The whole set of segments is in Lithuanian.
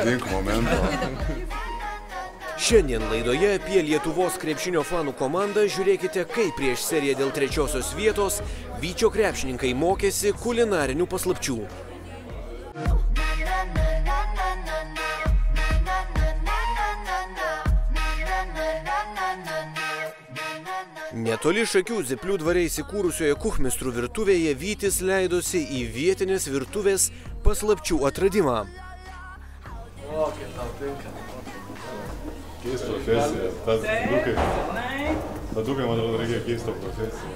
nepatinka momento. Šiandien laidoje apie Lietuvos krepšinio fanų komandą žiūrėkite, kaip prieš seriją dėl 3. vietos Vyčio krepšininkai mokėsi kulinarinių paslapčių. Netoli Šakių Zyplių dvare įsikūrusioje Kuchmistrų virtuvėje Vytis leidosi į vietinės virtuvės paslapčių atradimą. O, kaip tau tinka. Keista profesija. Tadukai, man atrodo, reikia keista profesija.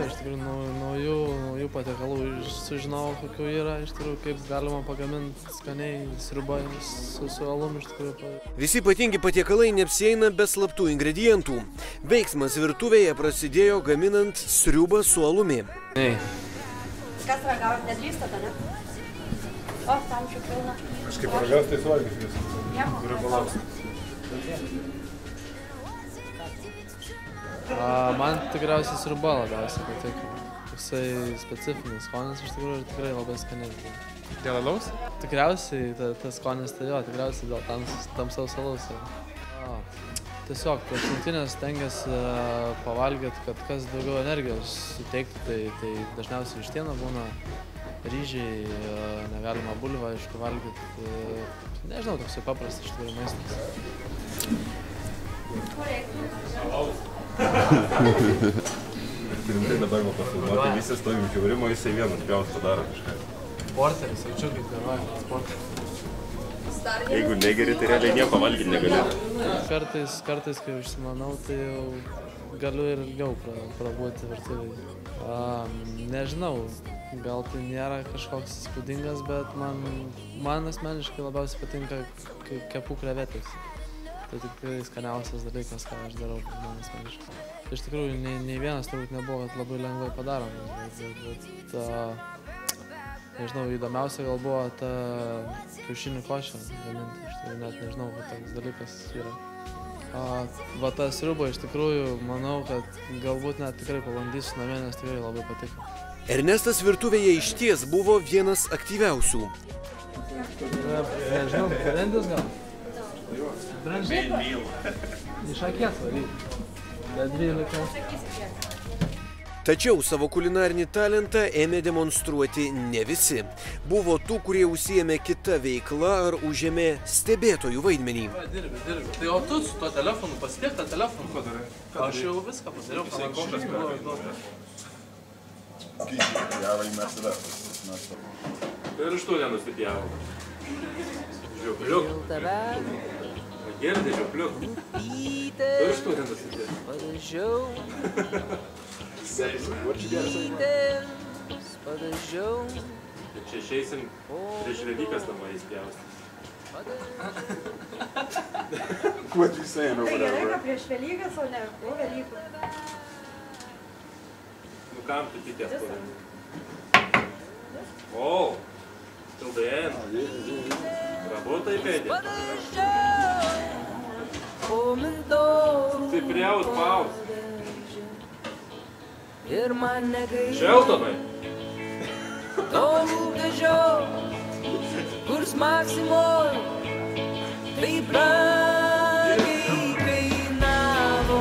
Iš tikrųjų, naujų patiekalų sužinau, kokių yra, iš tikrųjų, kaip galima pagaminti skaniai sriubą su alum, iš tikrųjų. Visi ypatingi patiekalai neapsieina be slaptų ingredientų. Veiksmas virtuvėje prasidėjo gaminant sriubą su alumi. Kas ragavot, nedrįstate, ne? O, samčių pilna. Aš kaip ragaus, tai suvalgys visą. Turiu palaukti. Man tikriausiai sriuba labiausiai patiko. Toksai specifinis skonis, iš tikrųjų, ir tikrai labai skaniai. Dėl alaus? Tikriausiai tas skonis, tai jo, tikriausiai dėl tamsaus alaus. Tiesiog prieš rungtynes stengiasi pavalgyti, kad kas daugiau energijos suteiktų, tai dažniausiai vištiena būna, ryžiai, negalima bulvą, aišku, valgyti. Nežinau, toksai paprastas iš tikrųjų maistas. Rimtai dabar va pafilmuoti, visi stovim žiaurimo, jisai vienas gaus padaro kažką. Sporteris, jaučiu kaip geruoja, sporteris. Jeigu negeri, tai realiai nieko valgyti negali. Kartais, kai užsimanau, tai jau galiu ir ilgiau prabūti virtuvėje. Nežinau, gal tai nėra kažkoks įspūdingas, bet man asmeniškai labiausiai patinka kepų krevetės. Tai tikrai skaniausias dalykas, ką aš darau, man asmeniškai. Iš tikrųjų, nei vienas turbūt nebuvo, kad labai lengvai padarom. Bet nežinau, įdomiausia gal buvo ta kiaušinių košė gaminti. Iš tikrųjų, net nežinau, kad toks dalykas yra. Va ta sriuba, iš tikrųjų, manau, kad galbūt net tikrai pabandysiu namie, nes tikrai labai patiko. Ernestas virtuvėje išties buvo vienas aktyviausių. Nežinau, brandis gal? Brandis? Iš akies varyti. Bet 12. Tačiau savo kulinarinį talentą ėmė demonstruoti ne visi. Buvo tų, kurie užsiėmė kitą veiklą ar užėmė stebėtojų vaidmenį. Dirbi. Tai o tu su tuo telefonu pasitiek tą telefoną? Ko darai? Aš jau viską pasidariau, panašiai buvo duota. Ir iš to nenusipjavo. Žiūpliuk. Girdi, žiūpliuk. Ir iš to nenusipjavo. Čia išeisim prieš Velykas namą įspjaustis. What you saying over there, bro? Prieš Velykas, o ne po Velykų. Nu kam tu tikės padaryti? O, till the end. Работай, Петя. Ты прямо пауз. Šeltonai. Kurs Maksimoj, tai brangiai kainavo.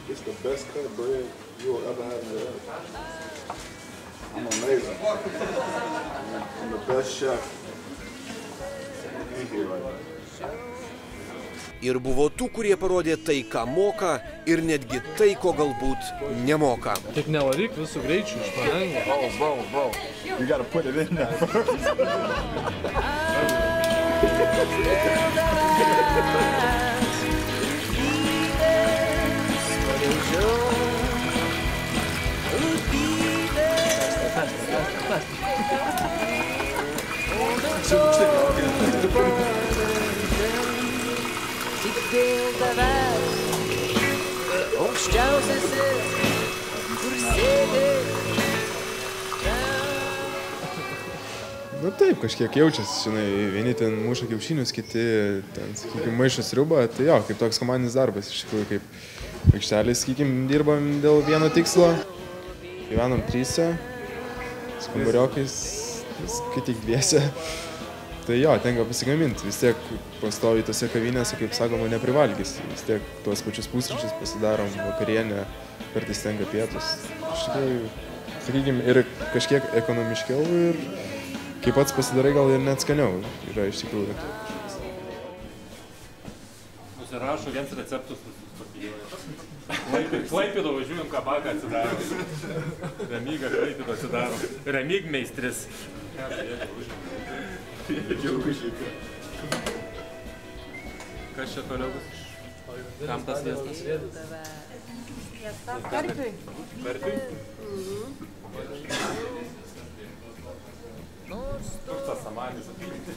It's the best cut bread you will ever have in your life. I'm amazing. I'm the best chef in here right now. Ir buvo tų, kurie parodė tai, ką moka, ir netgi tai, ko galbūt nemoka. Tik nevaryk visų greičių iš palengvo. Bro. You gotta put it in there first. Dėl tavęs, aukščiausias kur sėdi. Nu taip, kažkiek jaučiasi, žinai, vieni ten muša kiaušinius, kiti ten, sakykime, maišo sriubą, tai jo, kaip toks komandinis darbas, iš tikrųjų, kaip aikštelė, sakykime, dirbam dėl vieno tikslo, gyvenam tryse, su kambariokais, kai tik dviese. Tai jo, tenka pasigaminti. Vis tiek pastoviai tose kavinėse, kaip sakoma, neprivalgys. Vis tiek tuos pačius pusryčius pasidarom, vakarienę, kartais tenka pietus. Iš tikrųjų, sakykime, ir kažkiek ekonomiškiau ir kai pats pasidarai, gal ir net skaniau yra iš tikrųjų. Nusirašo viens receptus, Klaipėdo važiuojam, kabaką atsidarom. Remyga Klaipėdo atsidarom. Remyg meistris. Kas čia toliau bus? Kam tas sviestas? Karpiui. Karpiui? Kur tas samanis atvykti?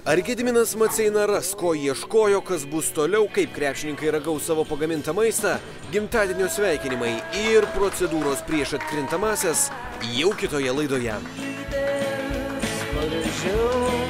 Ar Gediminas Maceina ras, ko ieškojo, kas bus toliau, kaip krepšininkai ragaus savo pagamintą maistą, gimtadienio sveikinimai ir procedūros prieš atkrintamasias jau kitoje laidoje. Paryžiau